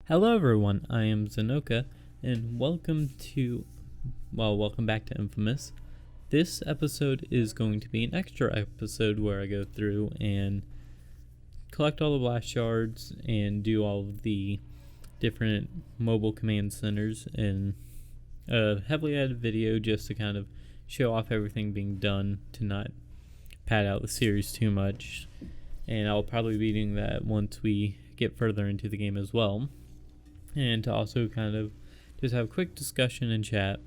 Hello everyone, I am Xenokkah, and welcome back to inFamous. This episode is going to be an extra episode where I go through and collect all the blast shards and do all of the different mobile command centers in a heavily edited video just to kind of show off everything being done to not pad out the series too much. And I'll probably be doing that once we get further into the game as well. And to also kind of just have a quick discussion and chat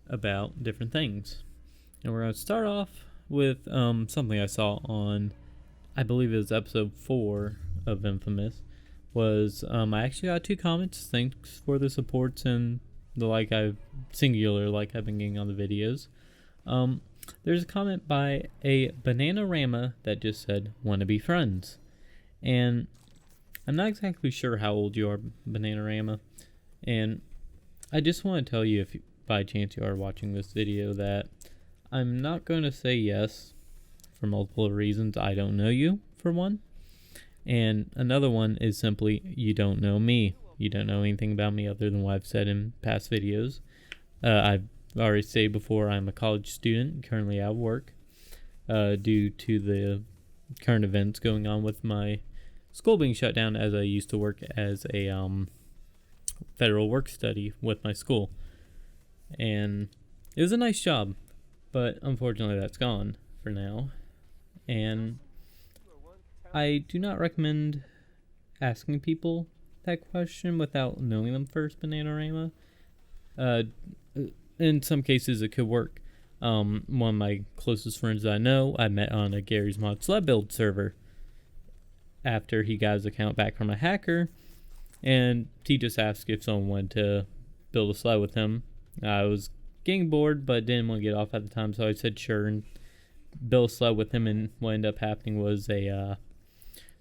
about different things. And we're going to start off with something I saw on, I believe it was episode 4 of inFamous, was I actually got 2 comments. Thanks for the supports and the singular like I've been getting on the videos. There's a comment by a Bananarama that just said, "Wanna be friends?" And I'm not exactly sure how old you are, Bananarama, and I just want to tell you, if by chance you are watching this video, that I'm not going to say yes for multiple reasons. I don't know you, for one, and another one is simply you don't know me. You don't know anything about me other than what I've said in past videos. I've already said before, I'm a college student, currently out of work, due to the current events going on with my school being shut down, as I used to work as a federal work study with my school. And it was a nice job, but unfortunately that's gone for now. And I do not recommend asking people that question without knowing them first, Bananarama. In some cases it could work. One of my closest friends that I know, I met on a Gary's Mod Sled Build server after he got his account back from a hacker, and he just asked if someone wanted to build a sled with him. I was getting bored but didn't want to get off at the time, so I said sure and built a sled with him, and what ended up happening was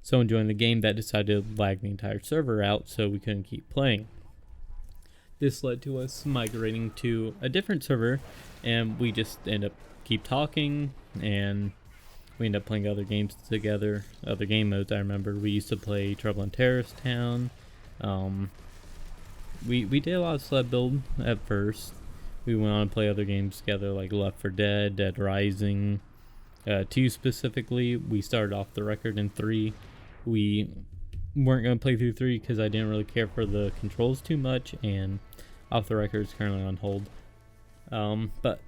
someone joined the game that decided to lag the entire server out, so we couldn't keep playing. This led to us migrating to a different server, and we just ended up keep talking, and we ended up playing other games together, other game modes. I remember we used to play Trouble in Terrorist Town. We did a lot of sled build at first. We went on to play other games together like Left 4 Dead, Dead Rising, 2 specifically. We started off the record in 3. We weren't going to play through 3 because I didn't really care for the controls too much, and Off the Record is currently on hold. But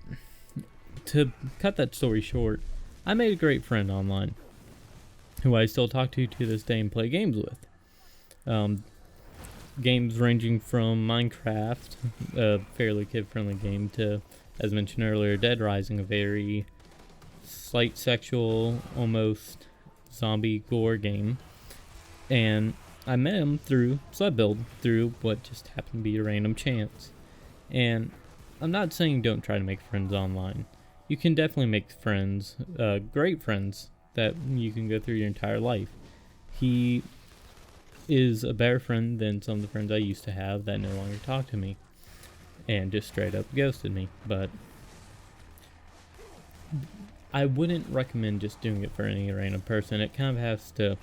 to cut that story short, I made a great friend online who I still talk to this day and play games with. Games ranging from Minecraft, a fairly kid-friendly game, to, as mentioned earlier, Dead Rising, a very slight sexual, almost zombie gore game. And I met him through sled build, through what just happened to be a random chance. And I'm not saying don't try to make friends online. You can definitely make friends, great friends, that you can go through your entire life. He is a better friend than some of the friends I used to have that no longer talk to me and just straight up ghosted me. But I wouldn't recommend just doing it for any random person. It kind of has to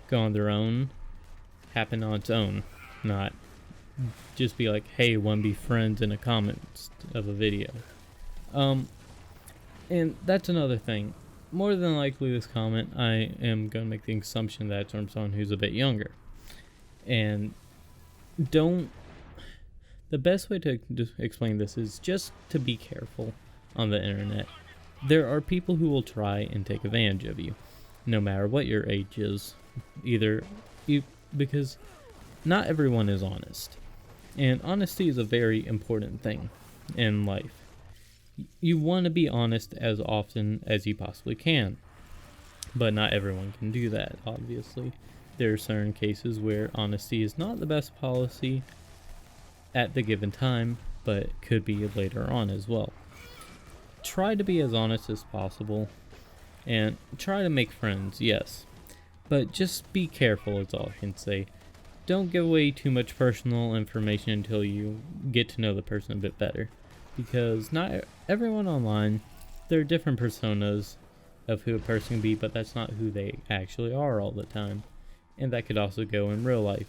go on their own, happen on its own, not just be like, hey, wanna be friends in a comment of a video. And that's another thing. More than likely this comment, I am going to make the assumption that it's from someone who's a bit younger. And the best way to explain this is just to be careful on the internet. There are people who will try and take advantage of you, no matter what your age is. Because not everyone is honest. And honesty is a very important thing in life. You want to be honest as often as you possibly can, but not everyone can do that, obviously. There are certain cases where honesty is not the best policy at the given time, but it could be later on as well. Try to be as honest as possible, and try to make friends, yes, but just be careful is all I can say. Don't give away too much personal information until you get to know the person a bit better. Because not everyone online, there are different personas of who a person can be, but that's not who they actually are all the time. And that could also go in real life.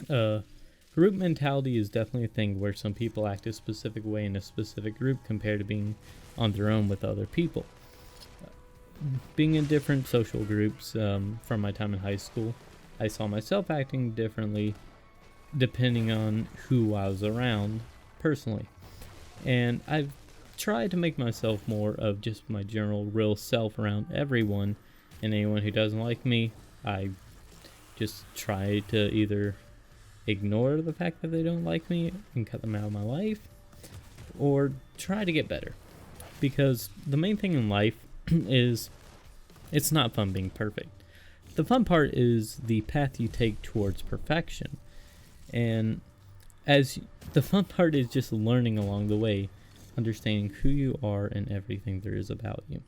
Group mentality is definitely a thing where some people act a specific way in a specific group compared to being on their own with other people. Being in different social groups from my time in high school, I saw myself acting differently depending on who I was around personally. And I've tried to make myself more of just my general real self around everyone, and anyone who doesn't like me, I just try to either ignore the fact that they don't like me and cut them out of my life, or try to get better. Because the main thing in life is it's not fun being perfect. The fun part is the path you take towards perfection. And the fun part is just learning along the way, understanding who you are and everything there is about you.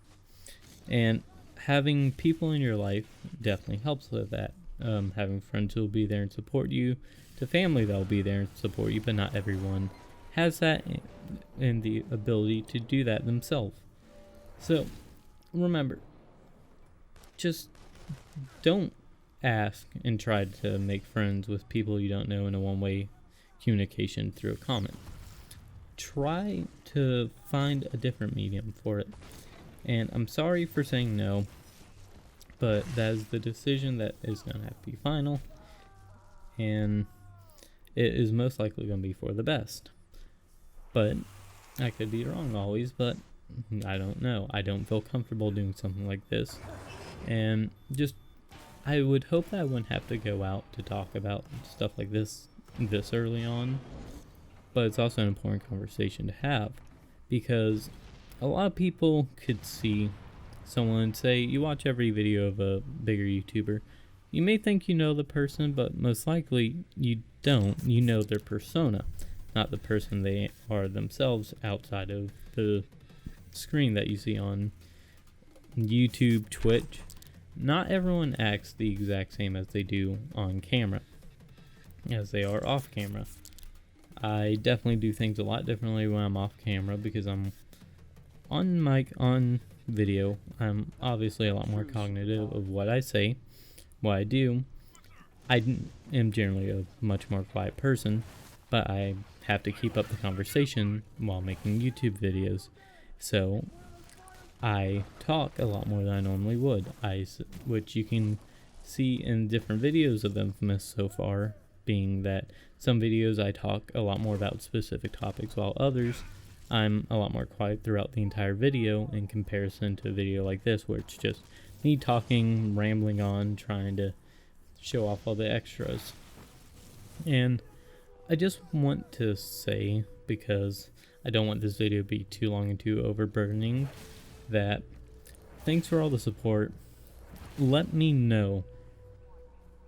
And having people in your life definitely helps with that. Having friends who will be there and support you, to family that will be there and support you, but not everyone has that and the ability to do that themselves. So remember, just don't ask and try to make friends with people you don't know in a one-way communication through a comment. Try to find a different medium for it. And I'm sorry for saying no, but that is the decision that is going to have to be final, and it is most likely going to be for the best. But I could be wrong always, but I don't know. I don't feel comfortable doing something like this, and just I would hope that I wouldn't have to go out to talk about stuff like this early on, but it's also an important conversation to have, because a lot of people could see someone, say you watch every video of a bigger YouTuber, you may think you know the person, but most likely you don't. You know their persona, not the person they are themselves outside of the screen that you see on YouTube, Twitch. Not everyone acts the exact same as they do on camera, as they are off camera. I definitely do things a lot differently when I'm off camera, because I'm on mic, on video. I'm obviously a lot more cognitive of what I say, what I do. I am generally a much more quiet person, but I have to keep up the conversation while making YouTube videos. So I talk a lot more than I normally would, which you can see in different videos of inFamous so far, being that some videos I talk a lot more about specific topics, while others I'm a lot more quiet throughout the entire video, in comparison to a video like this where it's just me talking, rambling on, trying to show off all the extras. And I just want to say, because I don't want this video to be too long and too overburdening, that thanks for all the support. Let me know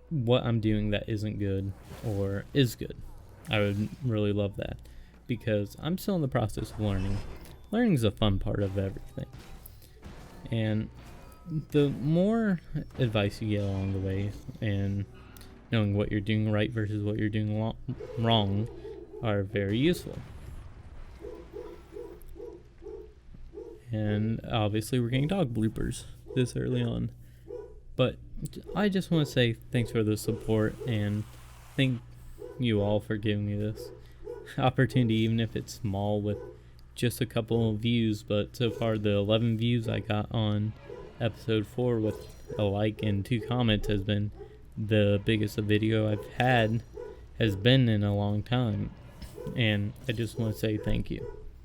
what I'm doing that isn't good or is good. I would really love that, because I'm still in the process of learning. Learning is a fun part of everything. And the more advice you get along the way, and knowing what you're doing right versus what you're doing wrong, are very useful. And obviously we're getting dog bloopers this early on. But I just want to say thanks for the support, and thank you all for giving me this opportunity, even if it's small, with just a couple of views. But so far, the 11 views I got on episode 4 with a like and 2 comments has been the biggest video I've had has been in a long time. And I just want to say thank you.